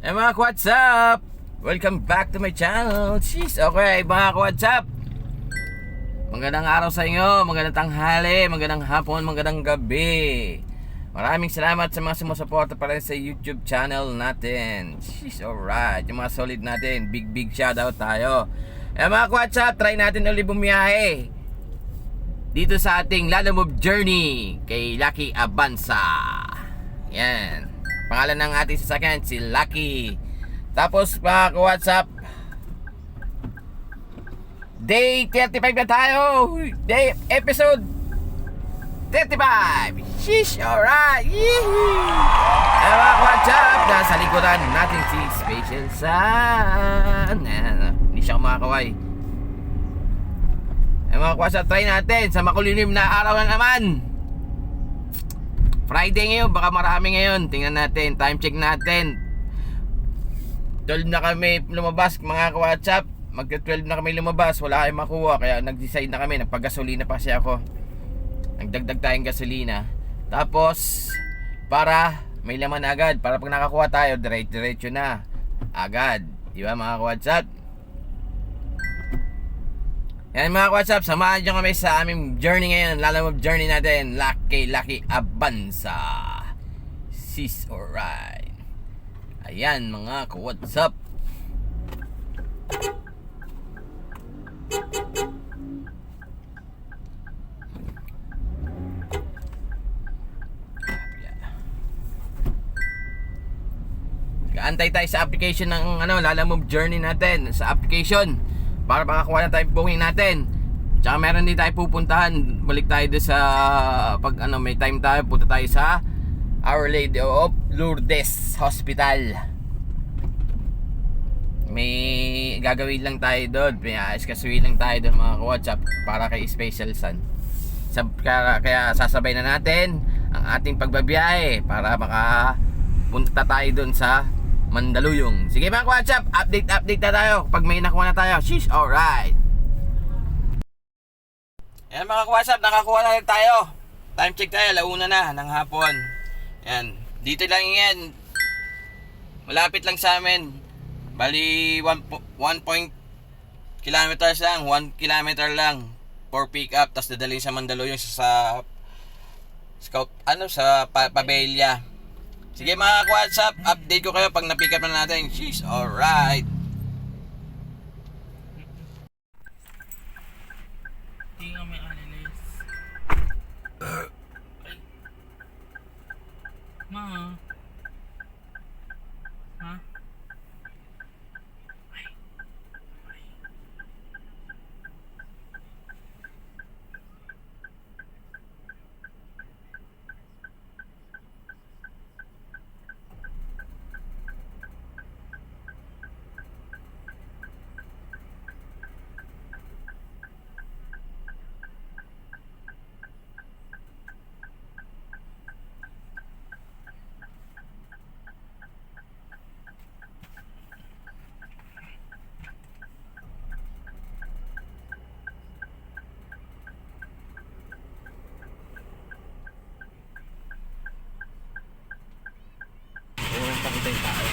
Mga what's up? Welcome back to my channel. Jeez, okay mga what's up? Magandang araw sa inyo, magandang tanghali, magandang hapon, magandang gabi. Maraming salamat sa mga sumusuporta pa rin sa YouTube channel natin. Jeez, alright, yung mga solid natin, big shoutout tayo. Mga what's up, try natin ulit bumiyahe dito sa ating Lalamove Journey kay Lucky Abanza. Yan, pangalan ng ating sasakyan si Lucky. Tapos mga WhatsApp, day 35 na tayo. Day episode 35. Sheesh, alright. Mga WhatsApp, nasa likuran natin si Special Sun. Hindi siya kumakaway. Mga WhatsApp, try natin sa makulilim na araw na naman. Friday ngayon, baka marami ngayon. Tingnan natin, time check natin. 12 na kami lumabas mga ka-WhatsApp. Magka-12 na kami lumabas, wala kayong makuha. Kaya nag-decide na kami, nagpagasolina pa siya ako. Nagdagdag tayong gasolina. Tapos, para may laman agad. Para pag nakakuha tayo, diretso na agad. Diba mga ka-WhatsApp? Yan mga WhatsApp, samahan nyo kami sa aming journey ngayon. Lalamove journey natin, Lucky Abanza. Sis, alright. Ayan mga WhatsApp. Antay tayo sa application ng Lalamove journey natin. Sa application para makakuha na tayo booking natin. Tsaka meron din tayo pupuntahan. Balik tayo doon sa pag may time tayo, punta tayo sa Our Lady of Lourdes Hospital. May gagawin lang tayo doon. Kasuhin lang tayo doon mga WhatsApp para kay Special Sun. Kaya sasabay na natin ang ating pagbabiyahe para makapunta tayo doon sa Mandaluyong. Sige mga WhatsApp, update na tayo pag may nakuha na tayo. Sheesh, alright. Yan mga WhatsApp, nakakuha na rin tayo. Time check tayo, 1:00 na ng hapon. Yan, dito lang yan. Malapit lang sa amin. Bali 1 kilometers lang, 1 kilometer lang for pick up, tapos dadalhin sa Mandaluyong sa Scout, sa Pabelia. Sige mga WhatsApp, update ko kayo pag na-pick up na natin. Sheesh, alright. Tingnan may analyze. Ma. Ha? Pakita yung tao.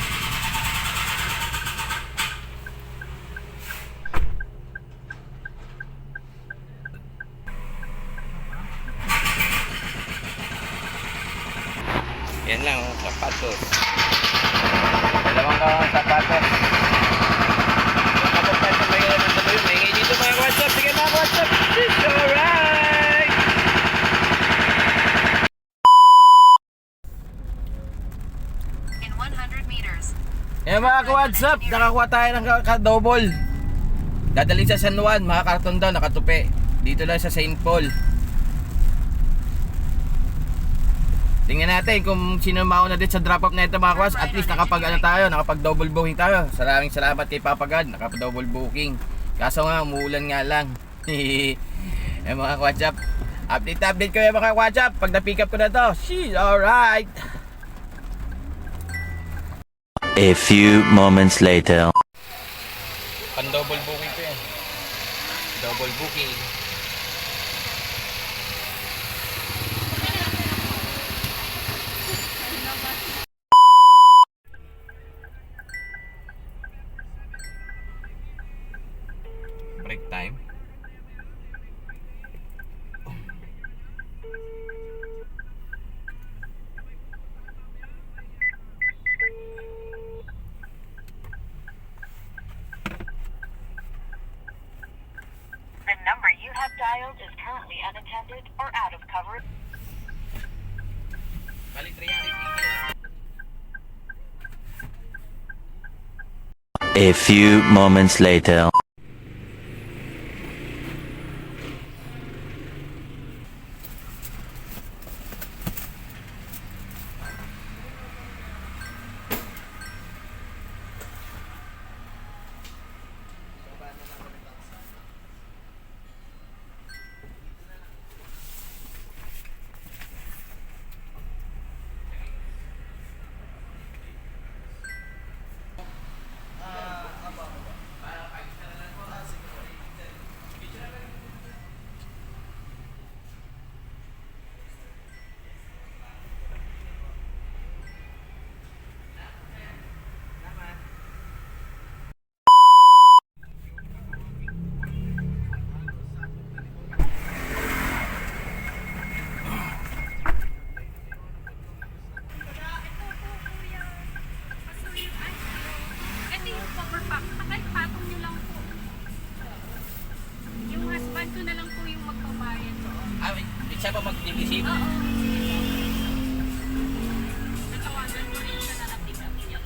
Yan lang, sapatos. Dalawang sapatos. Kapag tayo may Mandaluyong, maingay dito mga WhatsApp. Sige mga WhatsApp. It's alright. In 100 meters. Mga ka-WhatsApp, nakakuha tayo ng double. Dadalhin sa San Juan, mga karton daw, nakatupi. Dito lang sa St. Paul. Tingnan natin kung sino mauna din sa drop-off na ito mga ka-WhatsApp. At least nakapag double booking tayo. Maraming salamat kay Papa God, nakapag double booking. Kaso nga, umuulan nga lang. Mga ka-WhatsApp, update ko yung mga ka-WhatsApp pag na-pick up ko na to. Sheesh, alright. A few moments later. Pan-double booking ko yan. Double booking. break time. The number you have dialed is currently unattended or out of coverage. Bali 300 A few moments later. Ito yung cover pack. Kahit patong nyo lang po. Yung husband ko na lang po yung magbabayad doon. Ah, siya pa mag-receive? Oo. Natawagan ko rin siya na na-pick up niya.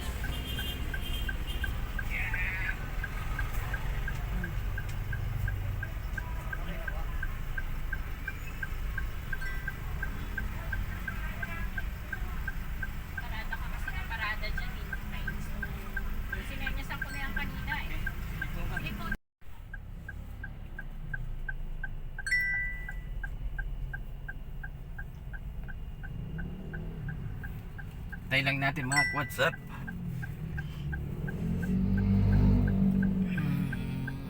Parada ka kasi na parada dyan eh. Sinenyasan ko na yan kanina eh. Sige po. Tayo lang natin mga what's up?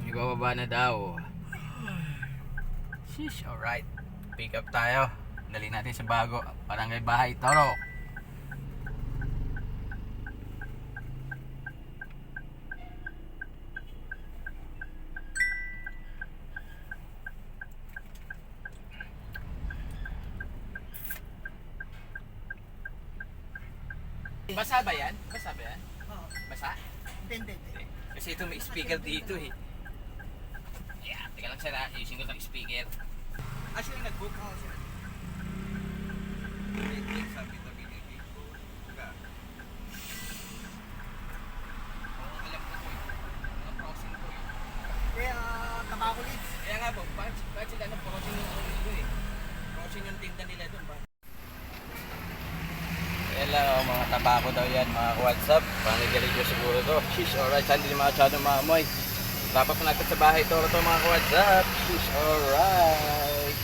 Ibababa na daw. Sheesh, alright. Pick up tayo. Dali natin sa bago. Barangay Bahay Toro. Basa ba yan? Basa ba yan? Oo. Basa? Hindi. Kasi ito may speaker dito eh. Yeah, teka lang sir ha. Ayusin ko ng speaker. Siya yung nag-book? Oo, sir. Sabi ito, binigay ko. Oo, alam ko po yun. Ang crossing ko yun. Tabako leads. Kaya nga po, bakit sila ng crossing yung dito eh? Crossing yung tinda nila doon ba? Hello, mga tabako daw yan, mga WhatsApp. Panigalig ko siguro to. Sheesh, alright. Saan din masyadong maamoy. Dapat pa natin sa bahay to mga WhatsApp. Sheesh, alright.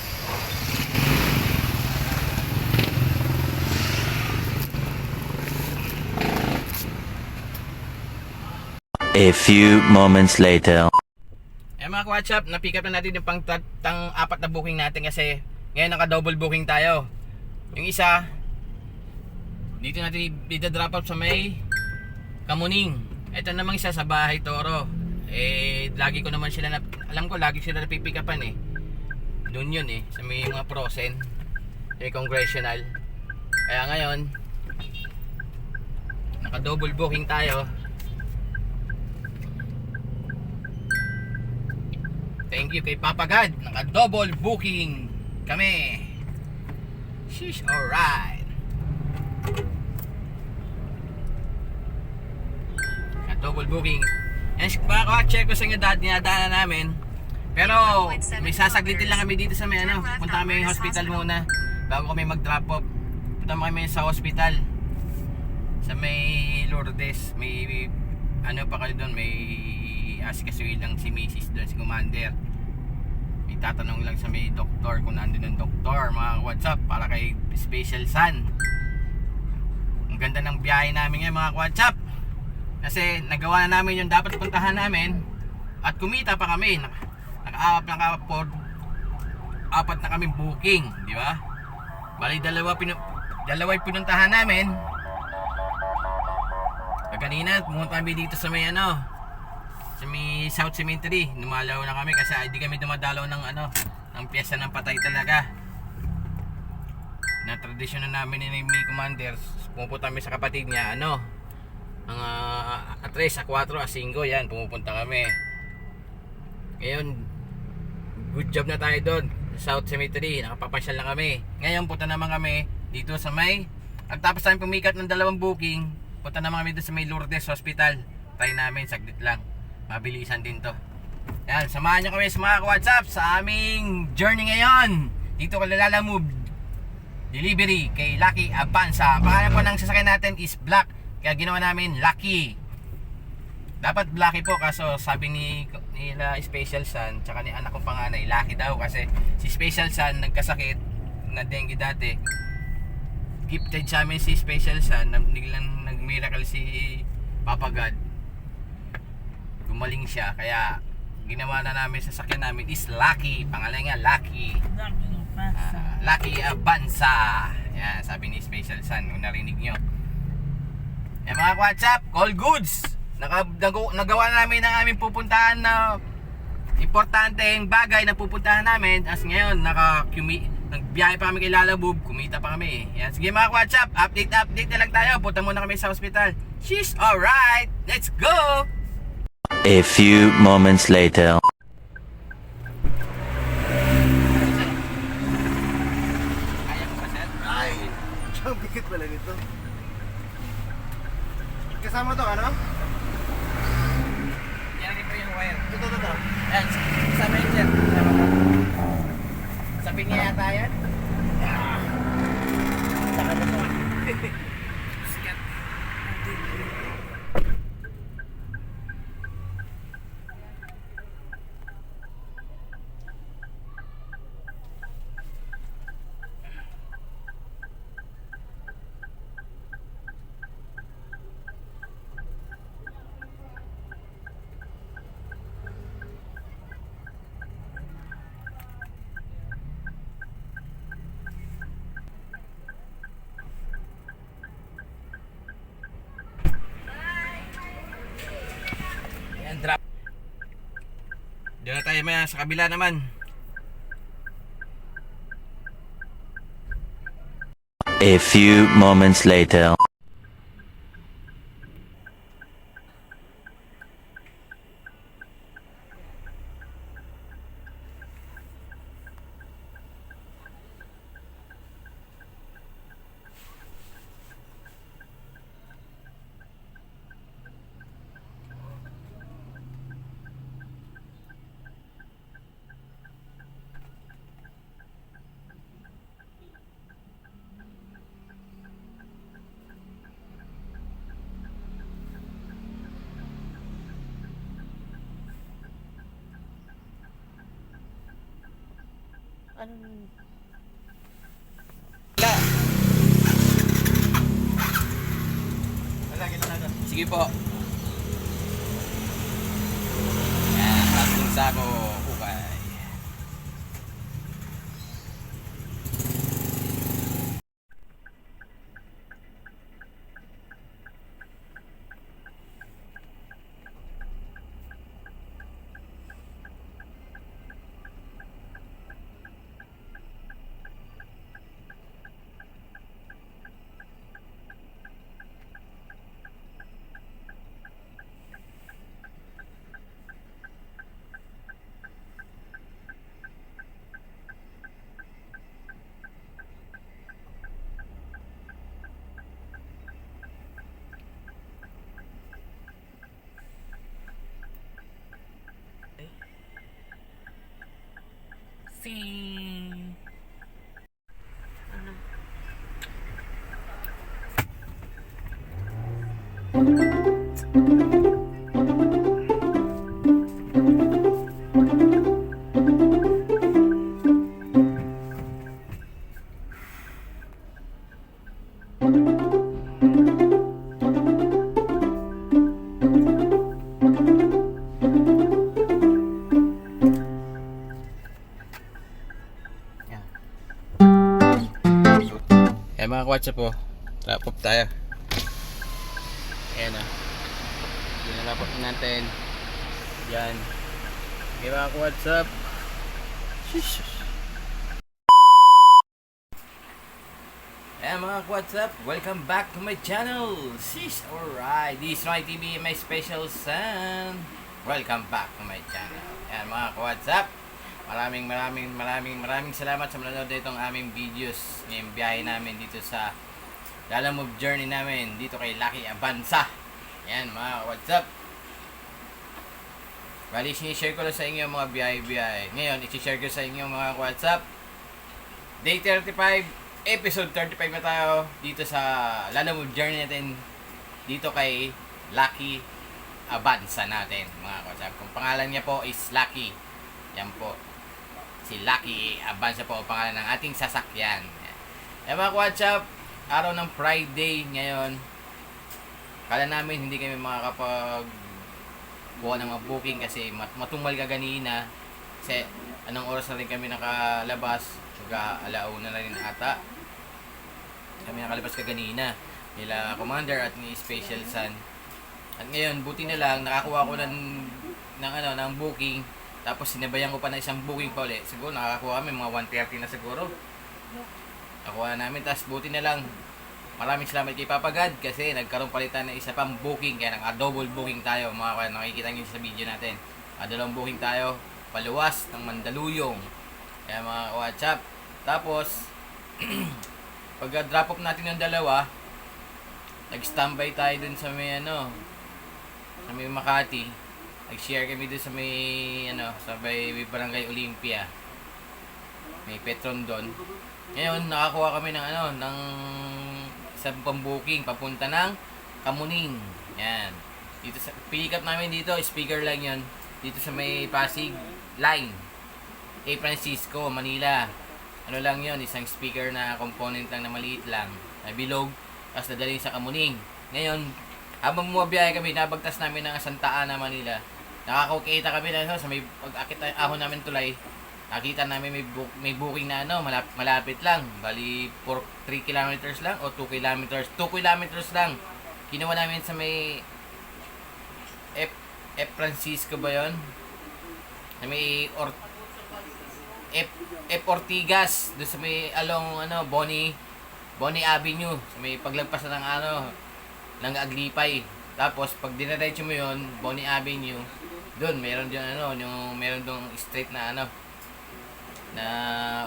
A few moments later. Mga WhatsApp, na-pick up na natin yung apat na booking natin kasi ngayon naka-double booking tayo. Yung isa, dito natin i-drop off sa may Kamuning. Ito namang isa sa Bahay Toro. Lagi ko naman sila alam ko lagi sila napipick upan eh. Doon yun eh, sa may mga Prosen, may Congressional. Kaya ngayon, naka-double booking tayo. Thank you kay Papa God. Naka-double booking kami. Sheesh, alright. Double booking. And baka check ko sa inyo dinadaanan namin. Pero may sasaglitin lang kami dito sa may punta kami yung hospital muna bago kami mag-drop off. Punta kami sa hospital sa may Lourdes. May pa kayo doon, may asikasuhin lang si Mrs. doon, si Commander. May tatanong lang sa may doktor kung nandun ang doktor, mga WhatsApp, para kay Special Sun. Ang ganda ng biyahe namin ngayon, mga WhatsApp. Kasi nagawa na namin yung dapat puntahan namin at kumita pa kami. Apat na kami booking, di ba? Bali dalawa pinuntahan namin. Kanina pumunta kami dito sa may sa may South Cemetery. Numalaw na kami kasi hindi kami dumadalaw ng ng piyesta ng patay talaga. Na tradisyon na namin ni may commander, pumupunta kami sa kapatid niya, ang 3, 4, 5, yan, pumupunta kami. Ngayon, good job na tayo doon sa South Cemetery, nakapapasyal na kami. Ngayon, punta naman kami dito sa may, pagtapos namin pumikat ng 2 booking, punta naman kami doon sa may Lourdes Hospital. Try namin, saglit lang, mabilisan din to. Yan, samahan nyo kami sa mga WhatsApp sa aming journey ngayon. Dito ko Lalamove delivery kay Lucky Avanza. Pangalan po ng sasakyan natin is Black, kaya ginawa namin Lucky. Dapat Blacky po, kaso sabi nila Special Sun tsaka ni anak kong panganay Lucky daw, kasi si Special Sun nagkasakit na dengue dati. Gifted sa amin si Special Sun, biglang nag-miracle si Papa God, gumaling siya, kaya ginawa na namin sa sasakyan namin is Lucky. Pangalan nga Lucky. Lucky Avanza. Yan, sabi ni Special Sun kung narinig nyo. Yan mga WhatsApp, all goods. Nagawa na namin ang aming pupuntahan na importanteng bagay na pupuntahan namin. As ngayon, nagbiyahe pa kami kay Lalamove, kumita pa kami. Yan, sige mga WhatsApp, update na lang tayo. Punta muna kami sa hospital. She's alright, let's go! A few moments later. Kaya mo ba, sir? Ay! Ang bigat pala nito. Kasama to, ano? Yan rin po yung wire. Ito. Yan, kasama yun, sir. Kasama to. Sabi niya yata yan. Saka mo to. Sikat. Drop. Doon na tayo maya sa kabila naman. A few moments later. Sige po. Yan, plastic sako. Hukay. Si... Yan mga WhatsApp po. Wrap up tayo. Ayan na. Dinalapot natin. Yan. Okay mga what's up? Ayan mga what's up? Welcome back to my channel. Sheesh, alright. This is my TV, my special son. Welcome back to my channel. Ayan mga what's up? Maraming salamat sa manonood nitong aming videos. Ngayong biyahe namin dito sa Lalamove journey namin dito kay Lucky Abanza. Ayan mga what's up? Bali, sinishare ko lang sa inyo mga biyahe-biyahe. Ngayon, isi-share ko sa inyo mga what's up? Day 35, episode 35 na tayo dito sa Lalamove journey natin dito kay Lucky Abanza natin mga what's up. Kung pangalan niya po is Lucky. Yan po. Si Lucky Abanza po ang pangalan ng ating sasakyan. Yan mga what's up? Araw ng Friday ngayon. Kala namin hindi kami makakapag buwan ng mga booking kasi matumal ka ganina. Kasi anong oras na rin kami nakalabas? Alauna na rin ata. Kami nakalabas kaganina nila Commander at ni Special Sun. At ngayon buti na lang nakakuha ko ng booking. Tapos sinabayan ko pa ng isang booking pa ulit. Siguro nakakuha kami mga 1:30 na siguro. Nakuha na namin. Tapos buti na lang maraming salamat kay Papa God kasi nagkaroon palitan ng isa pang booking. Kaya naka-double booking tayo. Mga nakikita nyo sa video natin. Dalawang booking tayo. Paluwas ng Mandaluyong. Kaya mga WhatsApp. Tapos pag drop off natin yung dalawa, nag-standby tayo dun sa may sa may Makati. Nag-share kami dun sa may sa may Barangay Olympia. May Petron doon. Ngayon nakakuha kami ng isang pang-booking papunta ng Kamuning. Yan. Dito sa pick up namin dito, speaker lang 'yon. Dito sa may Pasig line. A. Francisco, Manila. Ano lang 'yon, isang speaker na component lang na maliit lang, na bilog, tapos dadalhin sa Kamuning. Ngayon, habang bumabiyahe kami, nabagtas namin ng Santa Ana, Manila. Nakakukita kami sa may pag-akit ahon namin tulay. Nakita namin may booking na malapit lang. Bali 3 kilometers lang o 2 kilometers. 2 kilometers lang. Kinuha namin sa may F. Francisco ba 'yon? Sa may F. Ortigas, doon sa may Bonnie Avenue, sa may paglagpas na ng Aglipay. Tapos pag diniretso mo 'yon, Bonnie Avenue, doon meron meron dong street na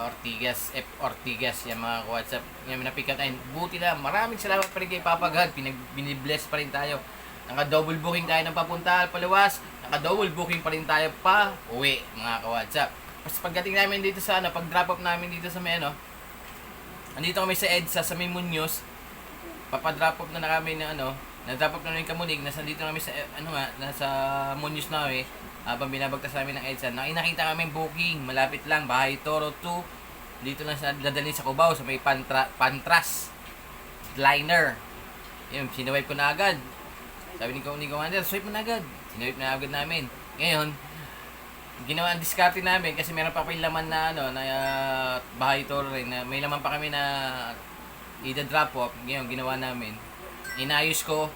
Ortigas, F. Ortigas, yung mga WhatsApp yung napick up tayo. Buti na, maraming salamat pa rin kay Papa God, binibless pa rin tayo. Naka-double booking tayo ng papunta Paluwas, naka-double booking pa rin tayo pa uwi mga ka-WhatsApp. Tapos pagdating namin dito sa pag-drop off namin dito sa may andito kami sa EDSA sa may Muñoz. Papa-drop off na kami ng na-drop off na yung Kamuning, nasa dito kami sa nasa Muñoz na habang binabagtas namin ng EDSA. Nakita kami booking, malapit lang, Bahay Toro 2. Dito lang sa dadalhin sa Cubao sa may Pantras liner. Yun, siniwipe ko na agad. Sabi ni Commander, swipe mo na agad. Siniwipe na agad namin. Ngayon, ginawa ang diskarte namin kasi meron pa kami laman na Bahay Toro rin na may laman pa kami na i-drop off. Ngayon ginawa namin, inayos ko,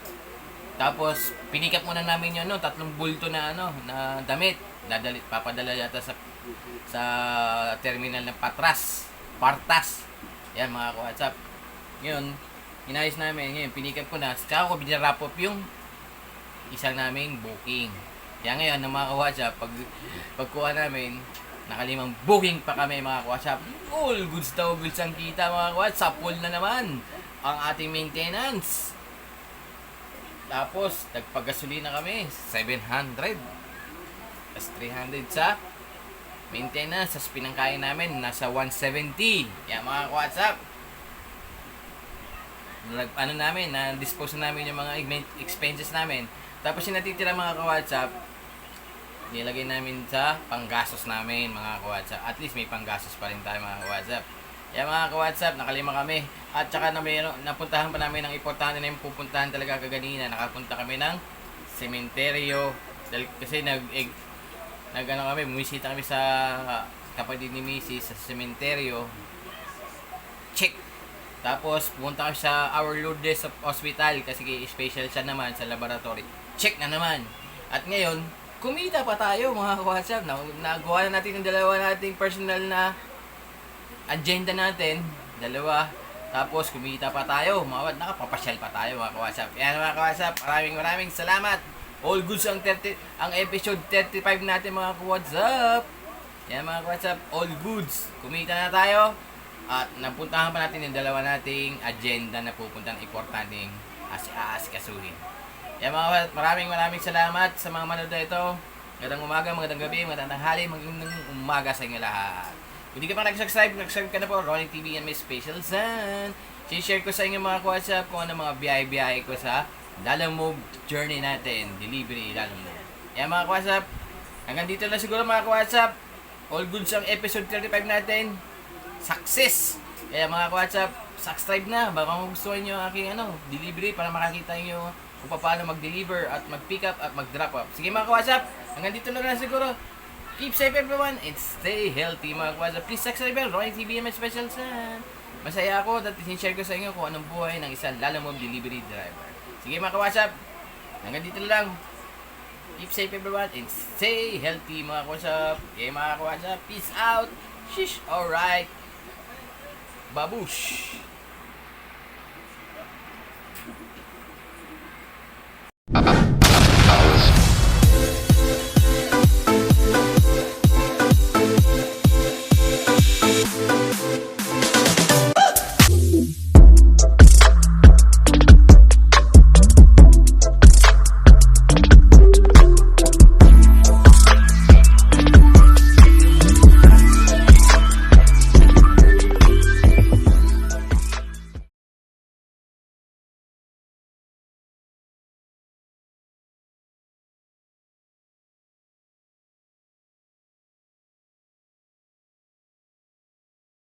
tapos pinikap muna namin 'yung 3 bulto na na damit, papadala yata sa terminal ng Partas. Yan mga WhatsApp. Ngayon inayos namin, ngayon pinikap ko na, saka ko binarap off 'yung isang naming booking. Kaya ngayon, ng mga ka-WhatsApp, pagkuha namin, nakalimang booking pa kami mga ka-WhatsApp. All goods daw, goods ang kita mga ka-WhatsApp. Full na naman ang ating maintenance. Tapos, nagpagasolina kami, 700. Tapos 300 sa maintenance. Sa pinangkain namin, nasa 170. Yan mga ka-WhatsApp. Na-dispose namin yung mga expenses namin. Tapos yung natitira mga ka-WhatsApp, nilagay namin sa panggastos namin mga ka-WhatsApp. At least may panggastos pa rin tayo mga ka-WhatsApp. Kaya mga ka-WhatsApp, nakalima kami. At saka napuntahan pa namin ng importante na yung pupuntahan talaga kaganina. Nakapunta kami ng sementeryo. Kasi bumisita kami sa kapatid ni Mrs. sa sementeryo. Check! Tapos pumunta kami sa Our Lourdes Hospital kasi special siya naman sa laboratory. Check na naman! At ngayon, kumita pa tayo mga ka-WhatsApp. Nagawa na natin yung dalawa nating personal na agenda natin. Dalawa. Tapos kumita pa tayo. Nakapapasyal pa tayo mga ka-WhatsApp. Yan mga ka-WhatsApp. Maraming salamat. All goods ang episode 35 natin mga ka-WhatsApp. Yan mga ka-WhatsApp. All goods. Kumita na tayo. At napuntahan pa natin yung dalawa nating agenda na pupuntang importanteng aasikasuhin. Yan mga maraming salamat sa mga manood na ito. Magandang umaga, magandang gabi, magandang tanghali, magandang umaga sa inyo lahat. Kung hindi ka pa nag-subscribe ka na po, Ronnie TV and my special son. Share ko sa inyo mga ka-WhatsApp kung ano mga biyahe ko sa Lalamove journey natin, delivery Lalamove. Yan mga ka-WhatsApp, hanggang dito na siguro mga ka-WhatsApp. All goods ang episode 35 natin. Success! Kaya mga ka-WhatsApp, subscribe na. Baka magustuhan nyo ang aking delivery para makakita nyo kung paano mag-deliver at mag-pick up at mag-drop up. Sige mga ka-WhatsApp, hanggang dito na lang siguro. Keep safe everyone and stay healthy mga ka-WhatsApp. Please subscribe ang Ronnie TV and my special son. Masaya ako at share ko sa inyo kung anong buhay ng isang Lalamove delivery driver. Sige mga ka-WhatsApp, hanggang dito na lang. Keep safe everyone and stay healthy mga ka-WhatsApp. Okay mga ka-WhatsApp, peace out. Shish, alright. Babush!